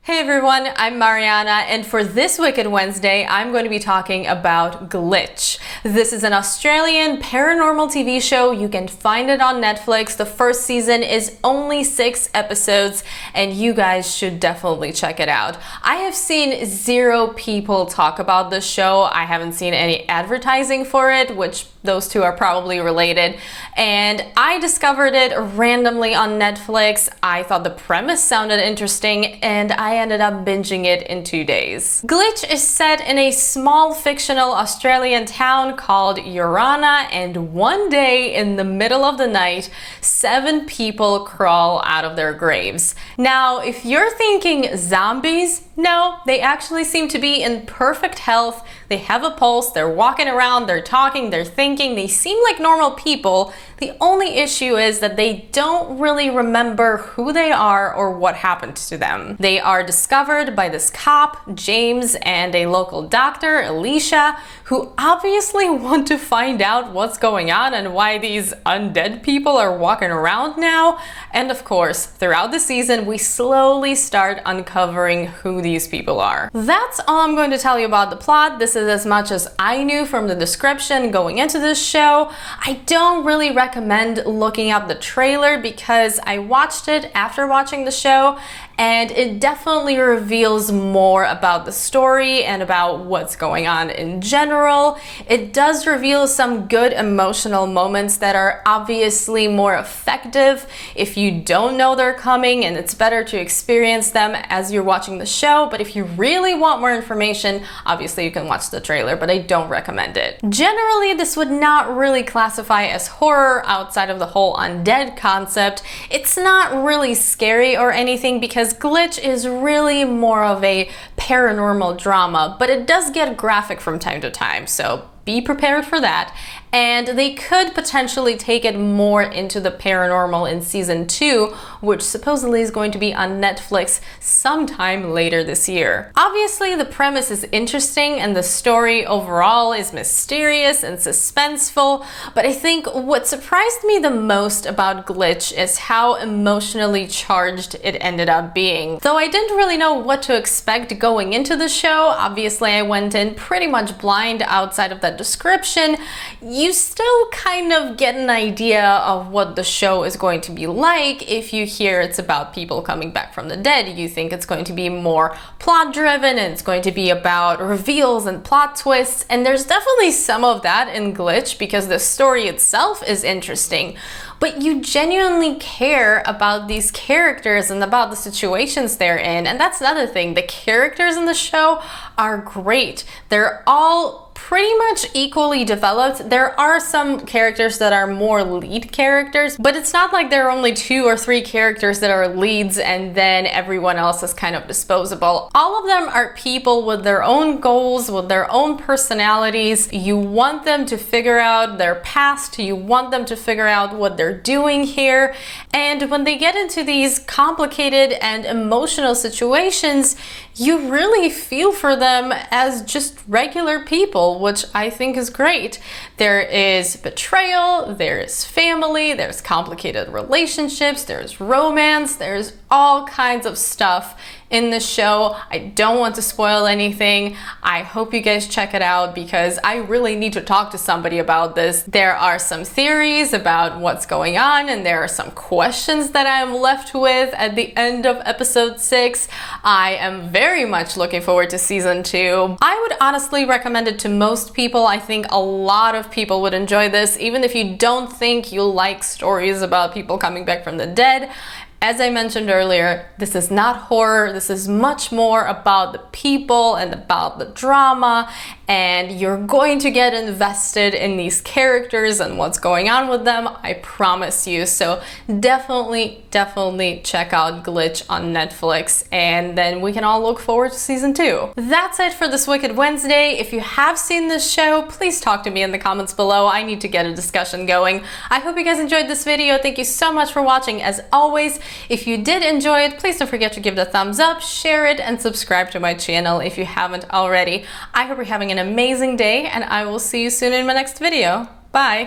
Hey everyone, I'm Mariana, and for this Wicked Wednesday, I'm going to be talking about Glitch. This is an Australian paranormal TV show. You can find it on Netflix. The first season is only 6 episodes, and you guys should definitely check it out. I have seen 0 people talk about this show. I haven't seen any advertising for it, which those two are probably related. And I discovered it randomly on Netflix. I thought the premise sounded interesting, and I ended up binging it in 2 days. Glitch is set in a small fictional Australian town called Marianna, and one day in the middle of the night, 7 people crawl out of their graves. Now, if you're thinking zombies, no, they actually seem to be in perfect health. They have a pulse, they're walking around, they're talking, they're thinking, they seem like normal people. The only issue is that they don't really remember who they are or what happened to them. They are discovered by this cop, James, and a local doctor, Alicia, who obviously want to find out what's going on and why these undead people are walking around now. And of course, throughout the season, we slowly start uncovering who these people are. That's all I'm going to tell you about the plot. This is as much as I knew from the description going into this show. I don't really recommend looking up the trailer because I watched it after watching the show, and it definitely reveals more about the story and about what's going on in general. It does reveal some good emotional moments that are obviously more effective if you don't know they're coming, and it's better to experience them as you're watching the show. But if you really want more information, obviously you can watch the trailer, but I don't recommend it. Generally, this would not really classify as horror outside of the whole undead concept. It's not really scary or anything because Glitch is really more of a paranormal drama, but it does get graphic from time to time, so be prepared for that. And they could potentially take it more into the paranormal in season 2, which supposedly is going to be on Netflix sometime later this year. Obviously, the premise is interesting and the story overall is mysterious and suspenseful, but I think what surprised me the most about Glitch is how emotionally charged it ended up being. Though I didn't really know what to expect going into the show, obviously I went in pretty much blind outside of that description, you still kind of get an idea of what the show is going to be like. If you hear it's about people coming back from the dead, you think it's going to be more plot driven and it's going to be about reveals and plot twists, and there's definitely some of that in Glitch because the story itself is interesting. But you genuinely care about these characters and about the situations they're in, and that's another thing. The characters in the show are great. They're all pretty much equally developed. There are some characters that are more lead characters, but it's not like there are only 2 or 3 characters that are leads and then everyone else is kind of disposable. All of them are people with their own goals, with their own personalities. You want them to figure out their past, you want them to figure out what they're doing here, and when they get into these complicated and emotional situations, you really feel for them as just regular people, which I think is great. There is betrayal, there's family, there's complicated relationships, there's romance, there's all kinds of stuff in the show. I don't want to spoil anything. I hope you guys check it out because I really need to talk to somebody about this. There are some theories about what's going on, and there are some questions that I'm left with at the end of episode 6. I am very much looking forward to season 2. I would honestly recommend it to most people. I think a lot of people would enjoy this, even if you don't think you like stories about people coming back from the dead. As I mentioned earlier, this is not horror. This is much more about the people and about the drama, and you're going to get invested in these characters and what's going on with them, I promise you. So definitely check out Glitch on Netflix, and then we can all look forward to season 2. That's it for this Wicked Wednesday. If you have seen this show, please talk to me in the comments below. I need to get a discussion going. I hope you guys enjoyed this video. Thank you so much for watching. As always, if you did enjoy it, please don't forget to give it a thumbs up, share it, and subscribe to my channel if you haven't already. I hope you're having an amazing day, and I will see you soon in my next video. Bye!